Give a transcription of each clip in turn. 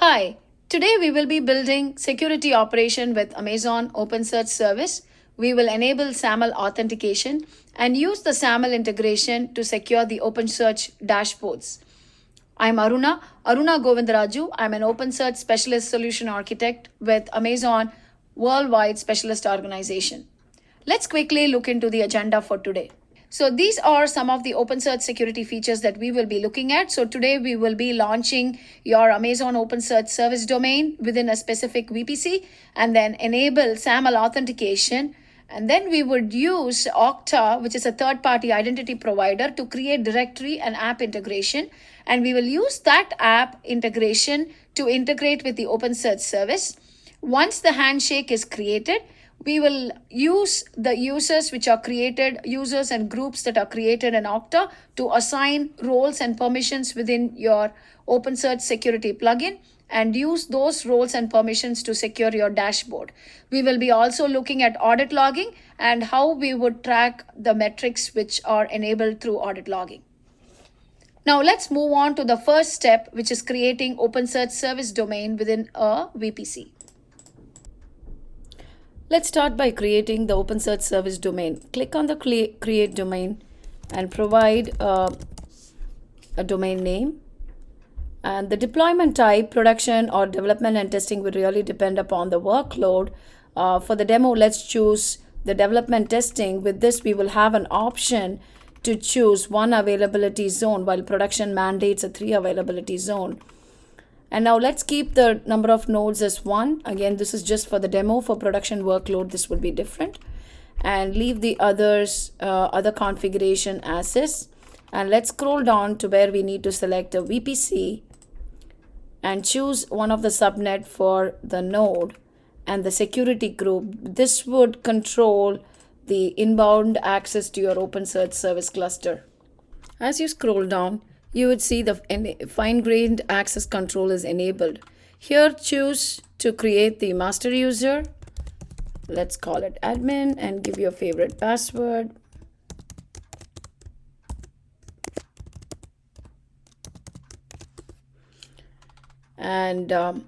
Hi, today we will be building security operation with Amazon OpenSearch service. We will enable SAML authentication and use the SAML integration to secure the OpenSearch dashboards. I'm Aruna Govindaraju. I'm an OpenSearch specialist solution architect with Amazon Worldwide Specialist Organization. Let's quickly look into the agenda for today. So these are some of the OpenSearch security features that we will be looking at. So today we will be launching your Amazon OpenSearch service domain within a specific VPC and then enable SAML authentication. And then we would use Okta, which is a third-party identity provider, to create directory and app integration. And we will use that app integration to integrate with the OpenSearch service. Once the handshake is created, we will use the users and groups that are created in Okta to assign roles and permissions within your OpenSearch security plugin and use those roles and permissions to secure your dashboard. We will be also looking at audit logging and how we would track the metrics which are enabled through audit logging. Now let's move on to the first step, which is creating OpenSearch service domain within a VPC. Let's start by creating the OpenSearch service domain. Click on the create domain and provide a domain name. And the deployment type, production or development and testing will really depend upon the workload. For the demo, let's choose the development testing. With this, we will have an option to choose 1 availability zone while production mandates a 3 availability zone. And now let's keep the number of nodes as 1. Again, this is just for the demo. For production workload, this would be different. And leave the other configuration as is. And let's scroll down to where we need to select a VPC and choose one of the subnet for the node and the security group. This would control the inbound access to your OpenSearch service cluster. As you scroll down, you would see the fine-grained access control is enabled. Here, choose to create the master user. Let's call it admin and give your favorite password. And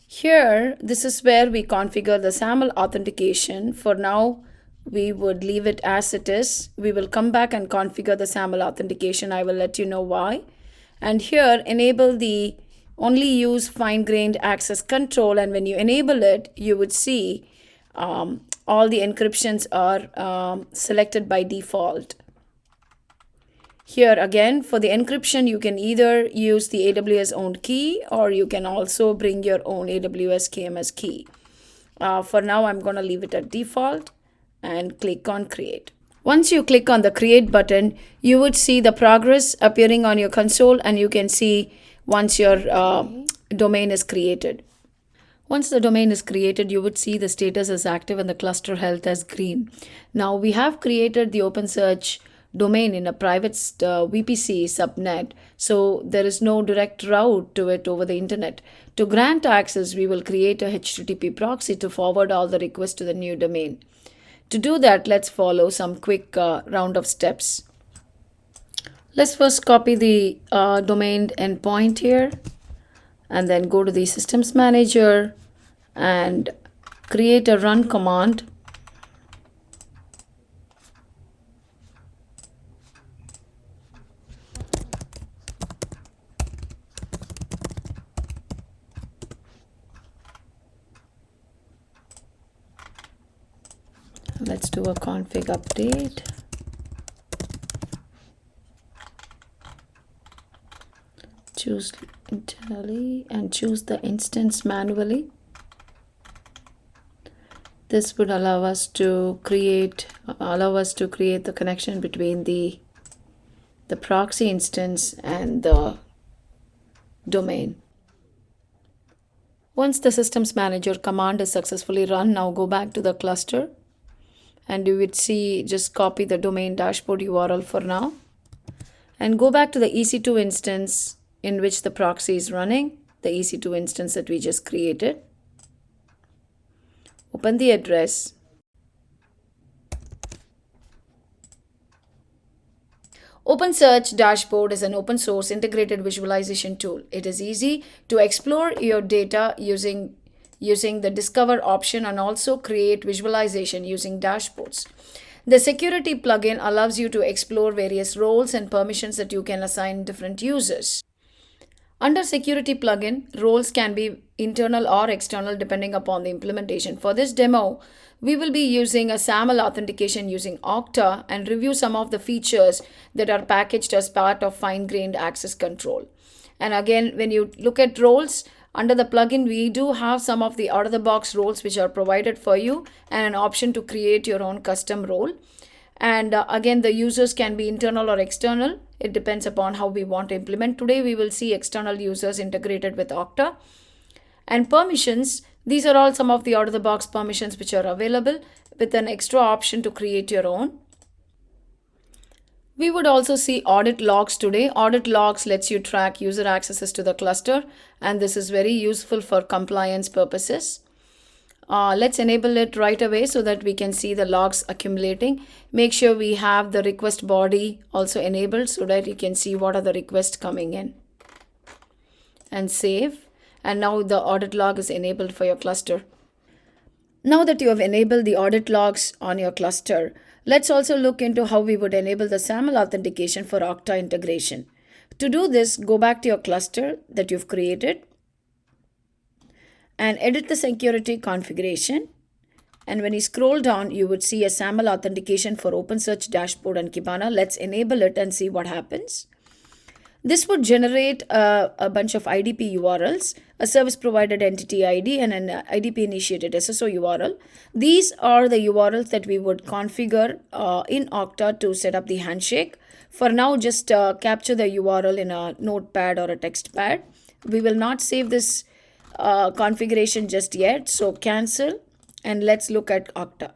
here, this is where we configure the SAML authentication. For now, we would leave it as it is. We will come back and configure the SAML authentication. I will let you know why. And here, enable the only use fine-grained access control. And when you enable it, you would see all the encryptions are selected by default. Here again, for the encryption, you can either use the AWS owned key or you can also bring your own AWS KMS key. For now, I'm going to leave it at default and click on create. Once you click on the create button, you would see the progress appearing on your console and you can see once your domain is created. Once the domain is created, you would see the status as active and the cluster health as green. Now we have created the OpenSearch domain in a private VPC subnet, so there is no direct route to it over the internet. To grant access, we will create a HTTP proxy to forward all the requests to the new domain. To do that, let's follow some quick round of steps. Let's first copy the domain endpoint here and then go to the Systems Manager and create a run command. Let's do a config update. Choose entirely and choose the instance manually. This would allow us to create the connection between the proxy instance and the domain. Once the Systems Manager command is successfully run, now go back to the cluster. And you would see, just copy the domain dashboard URL for now. And go back to the EC2 instance in which the proxy is running, the EC2 instance that we just created. Open the address. OpenSearch Dashboard is an open source integrated visualization tool. It is easy to explore your data using the Discover option and also create visualization using dashboards. The security plugin allows you to explore various roles and permissions that you can assign different users. Under security plugin, roles can be internal or external depending upon the implementation. For this demo, we will be using a SAML authentication using Okta and review some of the features that are packaged as part of fine-grained access control. And again, when you look at roles, under the plugin, we do have some of the out-of-the-box roles which are provided for you and an option to create your own custom role. And again, the users can be internal or external. It depends upon how we want to implement. Today, we will see external users integrated with Okta. And permissions, these are all some of the out-of-the-box permissions which are available with an extra option to create your own. We would also see audit logs today. Audit logs lets you track user accesses to the cluster, and this is very useful for compliance purposes. Let's enable it right away so that we can see the logs accumulating. Make sure we have the request body also enabled so that you can see what are the requests coming in. And save. And now the audit log is enabled for your cluster. Now that you have enabled the audit logs on your cluster, let's also look into how we would enable the SAML authentication for Okta integration. To do this, go back to your cluster that you've created and edit the security configuration. And when you scroll down, you would see a SAML authentication for OpenSearch Dashboard and Kibana. Let's enable it and see what happens. This would generate a bunch of IDP URLs, a service provided entity ID and an IDP initiated SSO URL. These are the URLs that we would configure in Okta to set up the handshake. For now, just capture the URL in a notepad or a text pad. We will not save this configuration just yet, so cancel and let's look at Okta.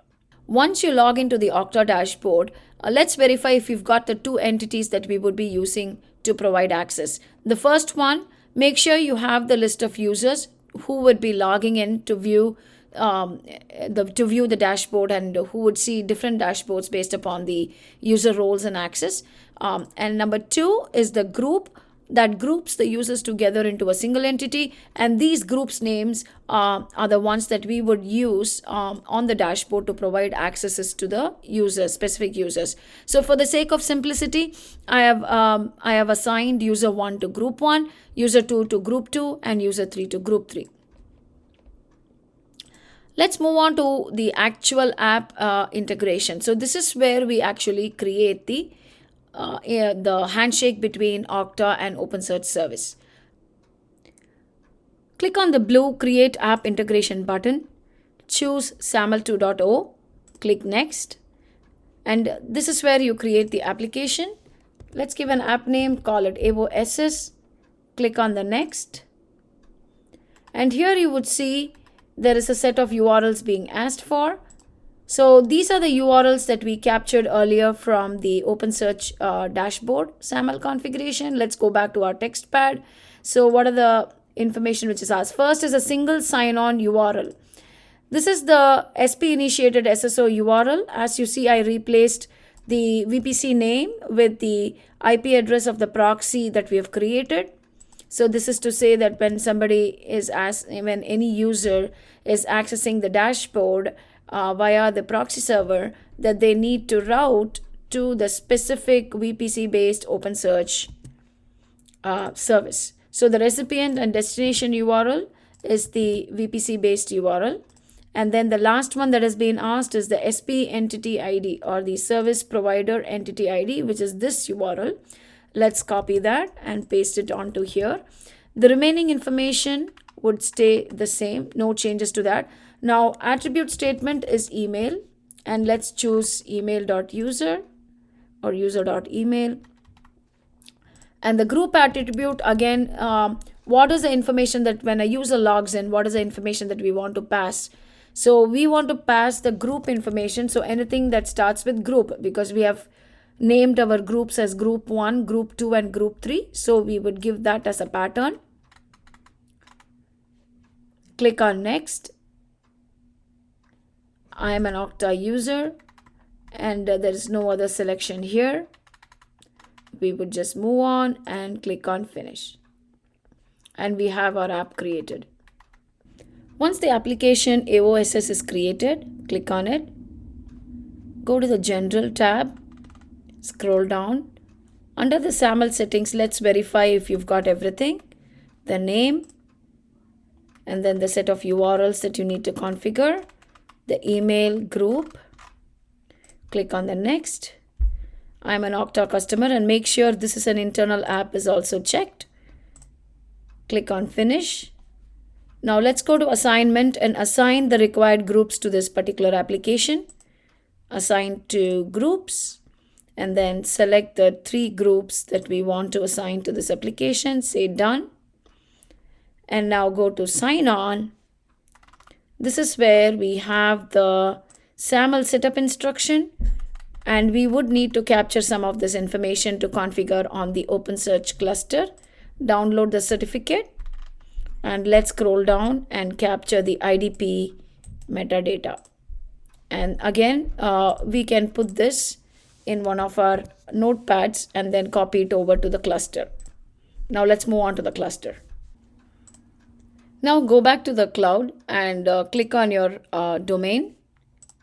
Once you log into the Okta dashboard, let's verify if you've got the two entities that we would be using to provide access. The first one, make sure you have the list of users who would be logging in to view the dashboard and who would see different dashboards based upon the user roles and access. And number two is the group that groups the users together into a single entity, and these groups names are the ones that we would use on the dashboard to provide accesses to the users, specific users. So for the sake of simplicity, I have assigned user 1 to group 1, user 2 to group 2, and user 3 to group 3. Let's move on to the actual app integration. So this is where we actually create the handshake between Okta and OpenSearch service. Click on the blue Create App Integration button. Choose SAML 2.0. Click Next. And this is where you create the application. Let's give an app name, call it AvoSS. Click on the Next. And here you would see there is a set of URLs being asked for. So these are the URLs that we captured earlier from the OpenSearch dashboard SAML configuration. Let's go back to our text pad. So what are the information which is asked? First is a single sign-on URL. This is the SP initiated SSO URL. As you see, I replaced the VPC name with the IP address of the proxy that we have created. So this is to say that when when any user is accessing the dashboard via the proxy server, that they need to route to the specific VPC-based OpenSearch service. So the recipient and destination URL is the VPC-based URL. And then the last one that has been asked is the SP entity ID or the service provider entity ID, which is this URL. Let's copy that and paste it onto here. The remaining information would stay the same, no changes to that. Now, attribute statement is email, and let's choose email.user or user.email. And the group attribute, again, what is the information that when a user logs in, what is the information that we want to pass? So we want to pass the group information, so anything that starts with group, because we have named our groups as group 1, group 2, and group 3. So we would give that as a pattern. Click on Next. I am an Okta user and there is no other selection here. we would just move on and click on finish. And we have our app created. Once the application AOSS is created, click on it. Go to the General tab, scroll down. Under the SAML settings, let's verify if you've got everything. The name, and then the set of URLs that you need to configure, the email group. Click on the next. I'm an Okta customer, and make sure this is an internal app is also checked. Click on finish. Now let's go to assignment and assign the required groups to this particular application. Assign to groups, and then select the 3 groups that we want to assign to this application. Say done. And now go to sign on. This is where we have the SAML setup instruction, and we would need to capture some of this information to configure on the OpenSearch cluster. Download the certificate, and let's scroll down and capture the IDP metadata. And again, we can put this in one of our notepads and then copy it over to the cluster. Now let's move on to the cluster. Now go back to the cloud and click on your domain.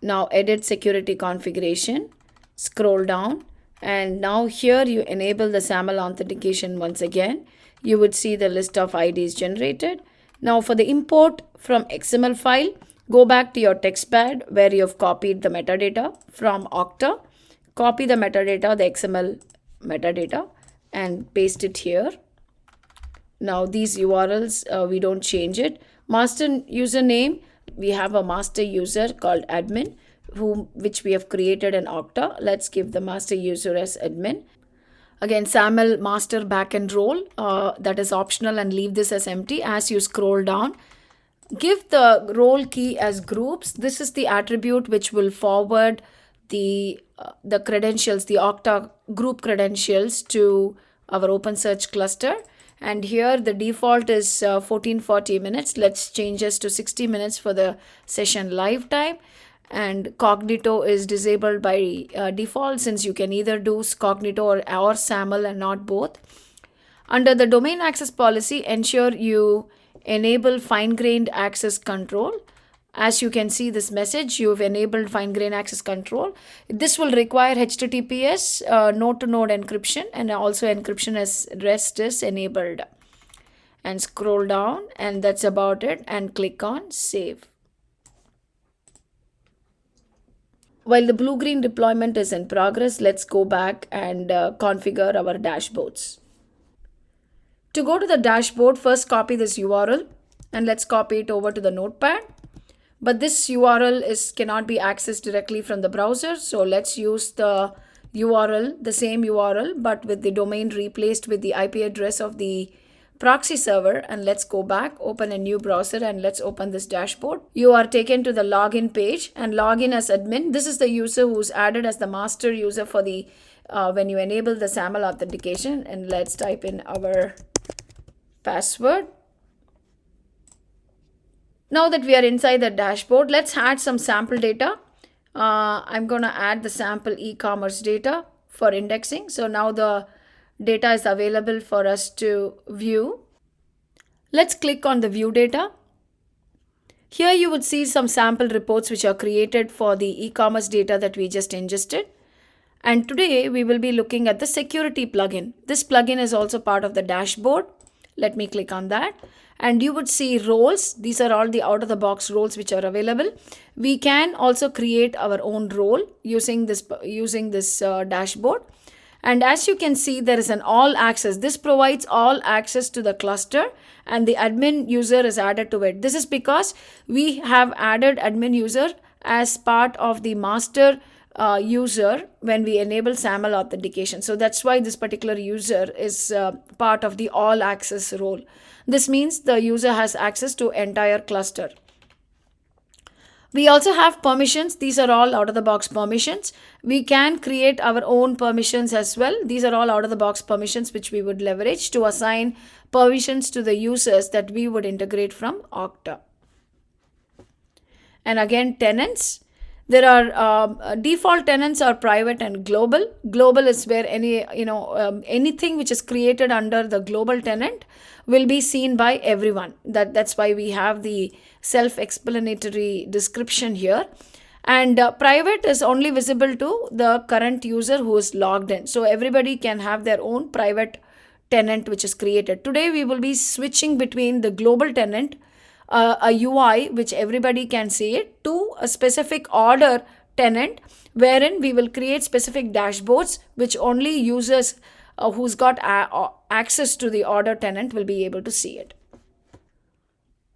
Now edit security configuration, scroll down, and now here you enable the SAML authentication once again. You would see the list of IDs generated. Now for the import from XML file, go back to your text pad where you have copied the metadata from Okta. Copy the metadata, the XML metadata, and paste it here. Now these URLs, we don't change it. Master username, we have a master user called admin, which we have created in Okta. Let's give the master user as admin. Again, SAML master backend role, that is optional, and leave this as empty. As you scroll down, give the role key as groups. This is the attribute which will forward the credentials, the Okta group credentials to our OpenSearch cluster. And here the default is 1440 minutes. Let's change this to 60 minutes for the session lifetime. And Cognito is disabled by default, since you can either do Cognito or SAML and not both. Under the domain access policy, ensure you enable fine-grained access control. As you can see this message, you've enabled fine-grained access control. This will require HTTPS node-to-node encryption, and also encryption as REST is enabled. And scroll down, and that's about it, and click on save. While the blue-green deployment is in progress, let's go back and configure our dashboards. To go to the dashboard, first copy this URL, and let's copy it over to the notepad. But this URL cannot be accessed directly from the browser, so let's use the URL, the same URL, but with the domain replaced with the IP address of the proxy server. And let's go back, open a new browser, and let's open this dashboard. You are taken to the login page and log in as admin. This is the user who's added as the master user for the when you enable the SAML authentication. And let's type in our password. Now that we are inside the dashboard, let's add some sample data. I'm going to add the sample e-commerce data for indexing. So now the data is available for us to view. Let's click on the view data. Here you would see some sample reports which are created for the e-commerce data that we just ingested. And today we will be looking at the security plugin. This plugin is also part of the dashboard. Let me click on that. And you would see roles. These are all the out-of-the-box roles which are available. We can also create our own role using this dashboard. And as you can see, there is an all access. This provides all access to the cluster, and the admin user is added to it. This is because we have added admin user as part of the master user when we enable SAML authentication. So that's why this particular user is part of the all access role. This means the user has access to entire cluster. We also have permissions. These are all out-of-the-box permissions. We can create our own permissions as well. These are all out-of-the-box permissions which we would leverage to assign permissions to the users that we would integrate from Okta. And again, tenants. There are default tenants are private and global. Global is where anything which is created under the global tenant will be seen by everyone. That's why we have the self-explanatory description here. And private is only visible to the current user who is logged in. So everybody can have their own private tenant which is created. Today we will be switching between the global tenant, a UI which everybody can see it, to a specific order tenant wherein we will create specific dashboards which only users who's got access to the order tenant will be able to see it.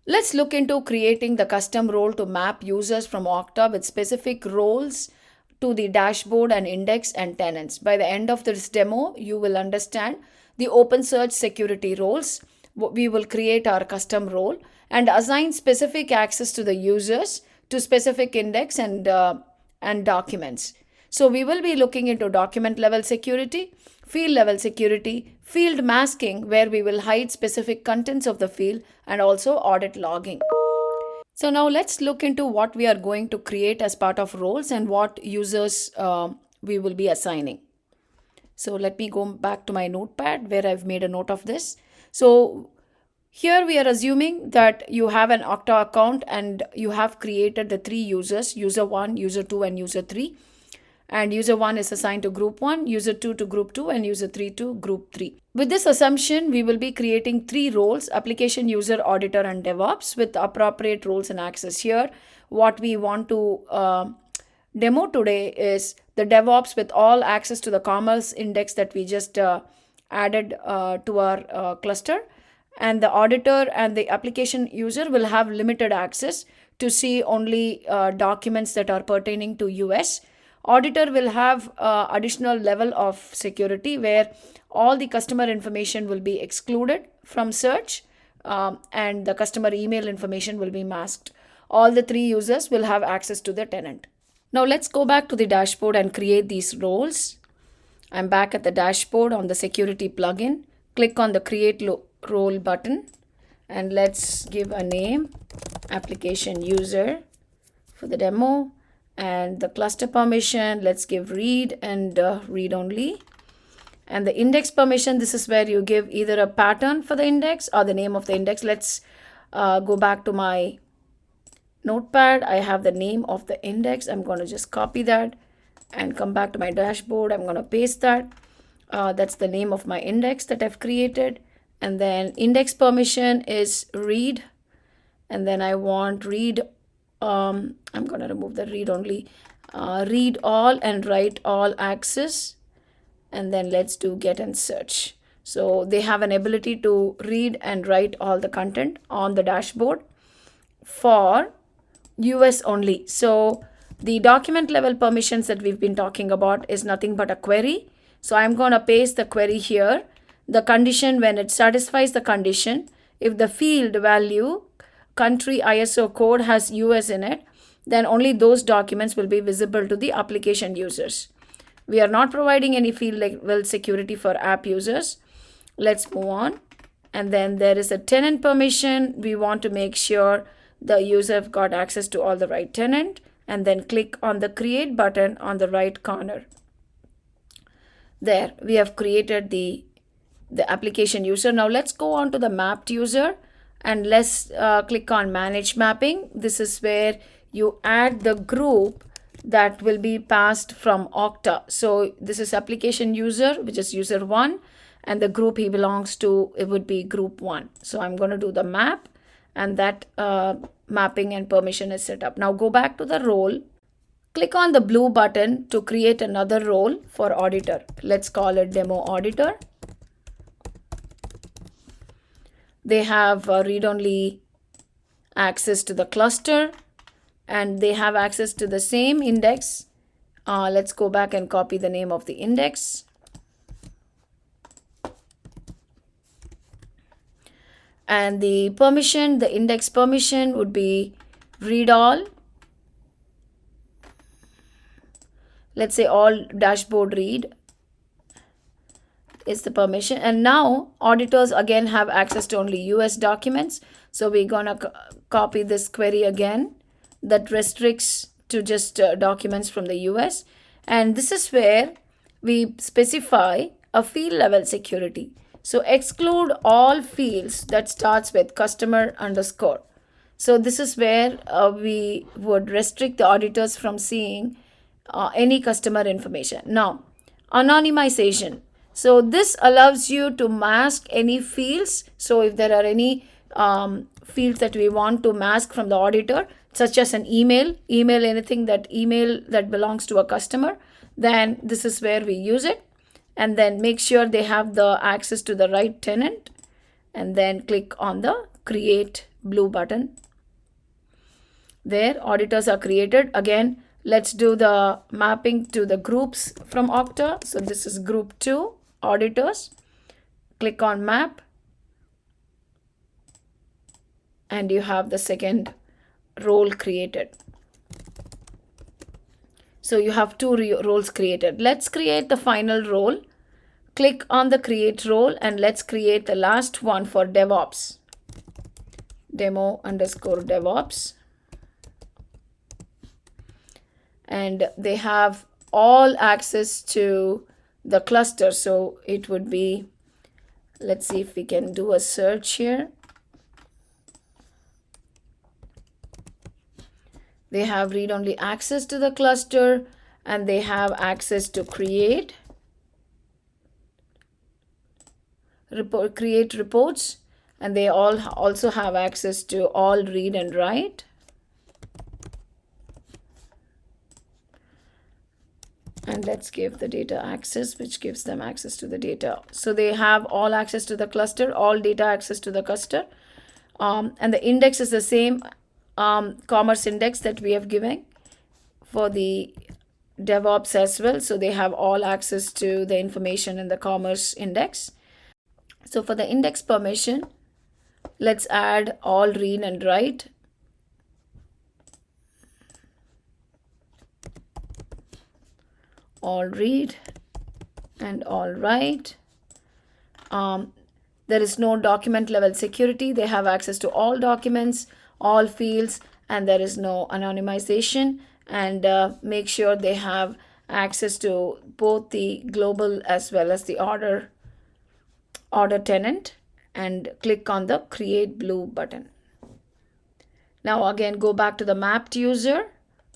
Let's look into creating the custom role to map users from Okta with specific roles to the dashboard and index and tenants. By the end of this demo, you will understand the OpenSearch security roles. We will create our custom role and assign specific access to the users to specific index and documents. So we will be looking into document level security, field level security, field masking, where we will hide specific contents of the field, and also audit logging. So now let's look into what we are going to create as part of roles and what users we will be assigning. So let me go back to my notepad where I've made a note of this. So here we are assuming that you have an Okta account and you have created the three users, user 1, user 2 and user 3. And user 1 is assigned to group 1, user 2 to group 2 and user 3 to group 3. With this assumption, we will be creating three roles: application user, auditor and DevOps, with appropriate roles and access. Here, what we want to demo today is the DevOps with all access to the commerce index that we just added to our cluster. And the auditor and the application user will have limited access to see only documents that are pertaining to US. Auditor will have additional level of security where all the customer information will be excluded from search, and the customer email information will be masked. All the three users will have access to the tenant. Now let's go back to the dashboard and create these roles. I'm back at the dashboard on the security plugin. Click on the create role button and let's give a name, application user for the demo. And the cluster permission, let's give read and read only. And the index permission, this is where you give either a pattern for the index or the name of the index. Let's go back to my notepad. I have the name of the index. I'm going to just copy that and come back to my dashboard. I'm going to paste that. That's the name of my index that I've created. And then index permission is read. And then I want read. I'm going to remove the read only. Read all and write all access. And then let's do get and search. So they have an ability to read and write all the content on the dashboard for US only. So the document level permissions that we've been talking about is nothing but a query. So I'm going to paste the query here. The condition, when it satisfies the condition, if the field value country ISO code has US in it, then only those documents will be visible to the application users. We are not providing any field level security for app users. Let's move on. And then there is a tenant permission. We want to make sure the user have got access to all the right tenant, and then click on the create button on the right corner. There we have created the application user. Now let's go on to the mapped user. And let's click on manage mapping. This is where you add the group that will be passed from Okta. So this is application user, which is user 1, and the group he belongs to, it would be group 1. So I'm going to do the map, and that mapping and permission is set up. Now go back to the role. Click on the blue button to create another role for auditor. Let's call it demo auditor. They have read-only access to the cluster, and they have access to the same index. Let's go back and copy the name of the index. And the permission, the index permission would be read all. Let's say all dashboard read is the permission. And now auditors again have access to only US documents. So we're gonna copy this query again that restricts to just documents from the US. And this is where we specify a field level security. So exclude all fields that starts with customer underscore. So this is where we would restrict the auditors from seeing any customer information. Now, anonymization. So this allows you to mask any fields. So if there are any fields that we want to mask from the auditor, such as an email anything that belongs to a customer, then this is where we use it. And then make sure they have the access to the right tenant, and then click on the create blue button. There, auditors are created. Again, let's do the mapping to the groups from Okta. So this is group 2, auditors. Click on map, and you have the second role created. So you have 2 roles created. Let's create the final role. Click on the create role, and let's create the last one for DevOps. Demo_DevOps. And they have all access to the cluster. So it would be, let's see if we can do a search here. They have read-only access to the cluster, and they have access to create reports, and they all also have access to all read and write. And let's give the data access, which gives them access to the data. So they have all access to the cluster, all data access to the cluster. And the index is the same commerce index that we have given for the DevOps as well. So they have all access to the information in the commerce index. So for the index permission, let's add all read and write. All read and all write. There is no document level security. They have access to all documents, all fields, and there is no anonymization. And make sure they have access to both the global as well as the order tenant, and click on the create blue button. Now again, go back to the mapped user,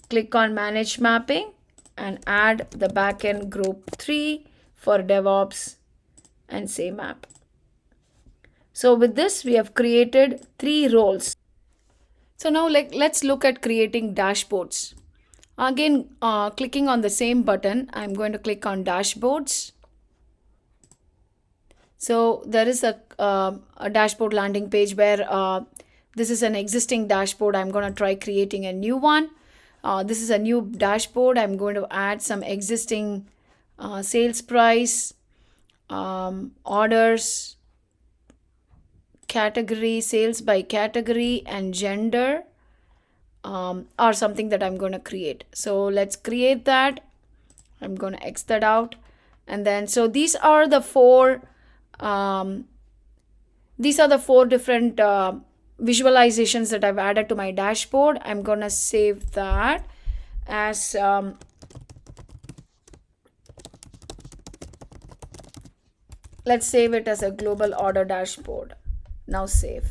click on manage mapping, and add the backend group 3 for DevOps, and say map. So with this, we have created 3 roles. So now let's look at creating dashboards. Again, clicking on the same button, I'm going to click on dashboards. So there is a dashboard landing page where this is an existing dashboard. I'm going to try creating a new one. This is a new dashboard. I'm going to add some existing sales price, orders, category, sales by category, and gender are something that I'm going to create. So let's create that. I'm going to X that out. And then, so these are the 4 different visualizations that I've added to my dashboard. I'm going to save that as let's save it as a global order dashboard. Now save.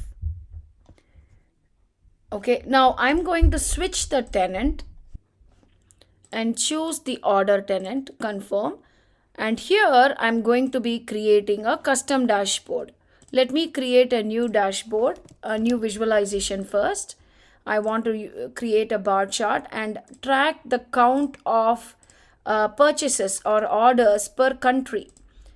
Okay, now I'm going to switch the tenant and choose the order tenant, confirm. And here I'm going to be creating a custom dashboard. Let me create a new dashboard, a new visualization first. I want to create a bar chart and track the count of purchases or orders per country.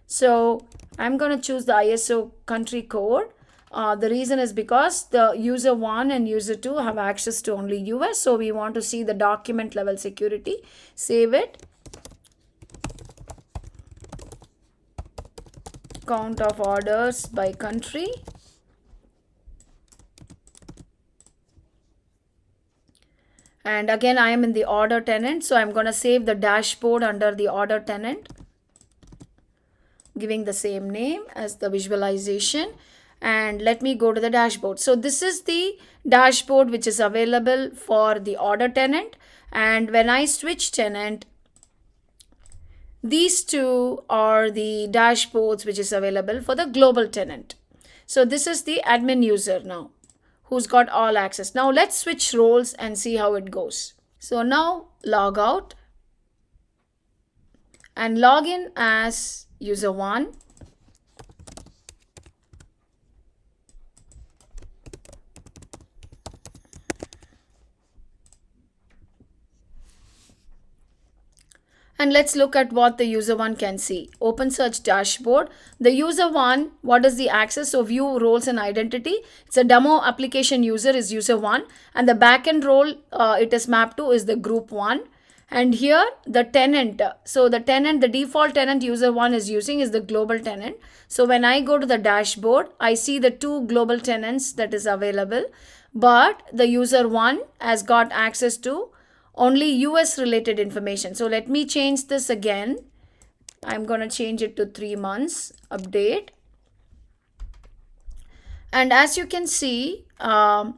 So I'm going to choose the ISO country code. The reason is because the user 1 and user 2 have access to only US. So we want to see the document level security. Save it. Count of orders by country. And again, I am in the order tenant. So I'm going to save the dashboard under the order tenant, giving the same name as the visualization. And let me go to the dashboard. So this is the dashboard which is available for the order tenant. And when I switch tenant, these two are the dashboards which is available for the global tenant. So this is the admin user now who's got all access. Now let's switch roles and see how it goes. So now log out and log in as user 1. And let's look at what the user 1 can see. Open search dashboard. The user 1, what is the access? So view roles and identity. It's a demo application user is user 1, and the backend role it is mapped to is the group 1. And here the tenant. So the tenant, the default tenant user 1 is using is the global tenant. So when I go to the dashboard, I see the 2 global tenants that is available, but the user 1 has got access to only US related information. So let me change this again. I'm going to change it to 3 months, update. And as you can see, the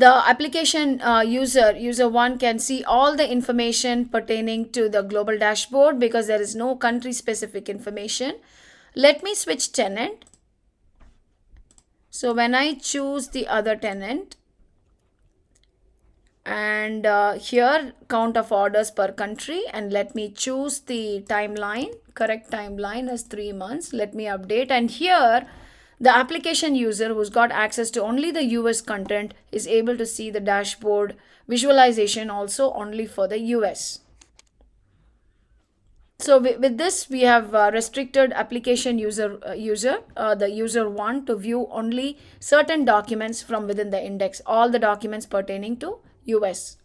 application user 1 can see all the information pertaining to the global dashboard because there is no country specific information. Let me switch tenant. So when I choose the other tenant, and here count of orders per country, and let me choose the timeline, correct timeline as 3 months. Let me update, and here the application user who's got access to only the US content is able to see the dashboard visualization also only for the US. So with this we have restricted application user the user 1 to view only certain documents from within the index, all the documents pertaining to US.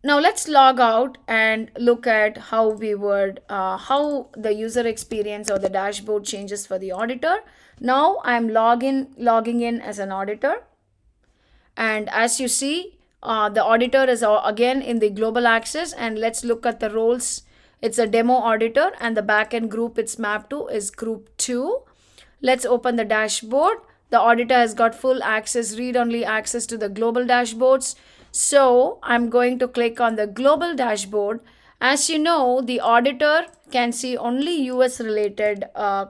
Now let's log out and look at how we would how the user experience or the dashboard changes for the auditor. Now I'm logging in as an auditor, and as you see the auditor is again in the global access. And let's look at the roles. It's a demo auditor, and the backend group it's mapped to is group 2. Let's open the dashboard. The auditor has got full access, read-only access to the global dashboards. So I'm going to click on the global dashboard. As you know, the auditor can see only US related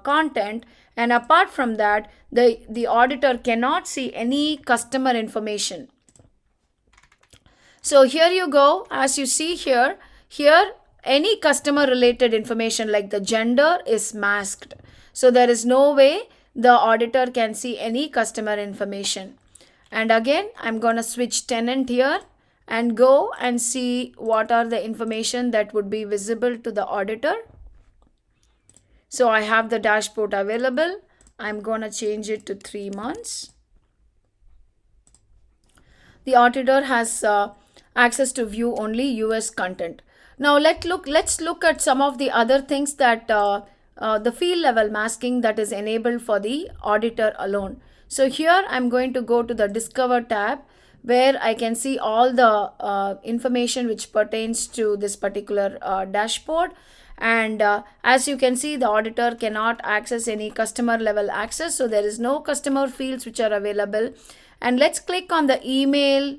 content, and apart from that, the auditor cannot see any customer information. So here you go. As you see here any customer related information like the gender is masked. So there is no way the auditor can see any customer information. And again, I'm going to switch tenant here and go and see what are the information that would be visible to the auditor. So I have the dashboard available. I'm going to change it to 3 months. The auditor has access to view only US content. Now let's look at some of the other things that the field level masking that is enabled for the auditor alone. So here I'm going to go to the Discover tab, where I can see all the information which pertains to this particular dashboard. And as you can see, the auditor cannot access any customer level access. So there is no customer fields which are available. And let's click on the email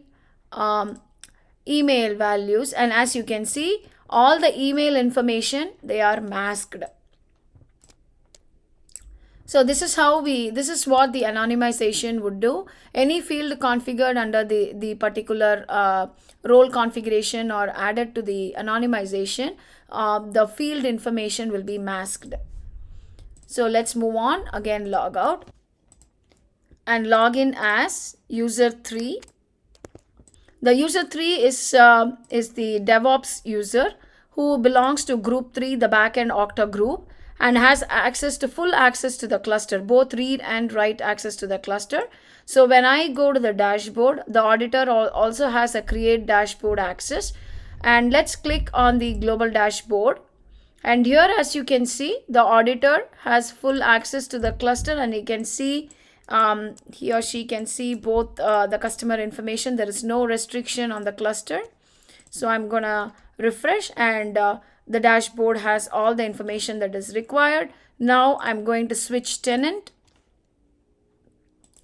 values. And as you can see, all the email information, they are masked. So this is what the anonymization would do. Any field configured under the particular role configuration or added to the anonymization, the field information will be masked. So let's move on. Again, log out and log in as user 3. The user 3 is the DevOps user who belongs to group 3, the backend Okta group, and has full access to the cluster, both read and write access to the cluster. So when I go to the dashboard, the auditor also has a create dashboard access. And let's click on the global dashboard. And here, as you can see, the auditor has full access to the cluster, and he can see he or she can see both the customer information. There is no restriction on the cluster. So I'm gonna refresh, and the dashboard has all the information that is required. Now I'm going to switch tenant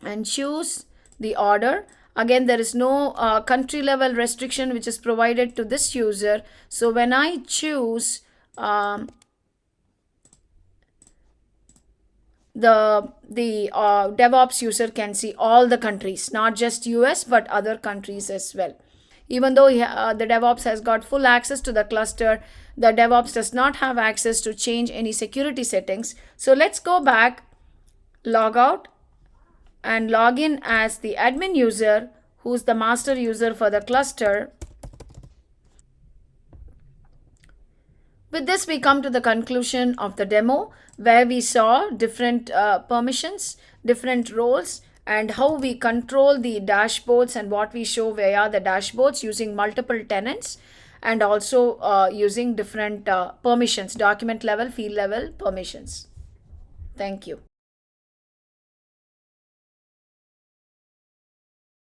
and choose the order. Again, there is no country level restriction which is provided to this user. So when I choose the DevOps user can see all the countries, not just US but other countries as well. Even though the DevOps has got full access to the cluster, the DevOps does not have access to change any security settings. So let's go back, log out, and log in as the admin user, who's the master user for the cluster. With this, we come to the conclusion of the demo, where we saw different permissions, different roles, and how we control the dashboards and what we show via the dashboards using multiple tenants, and also using different permissions, document level, field level permissions. Thank you.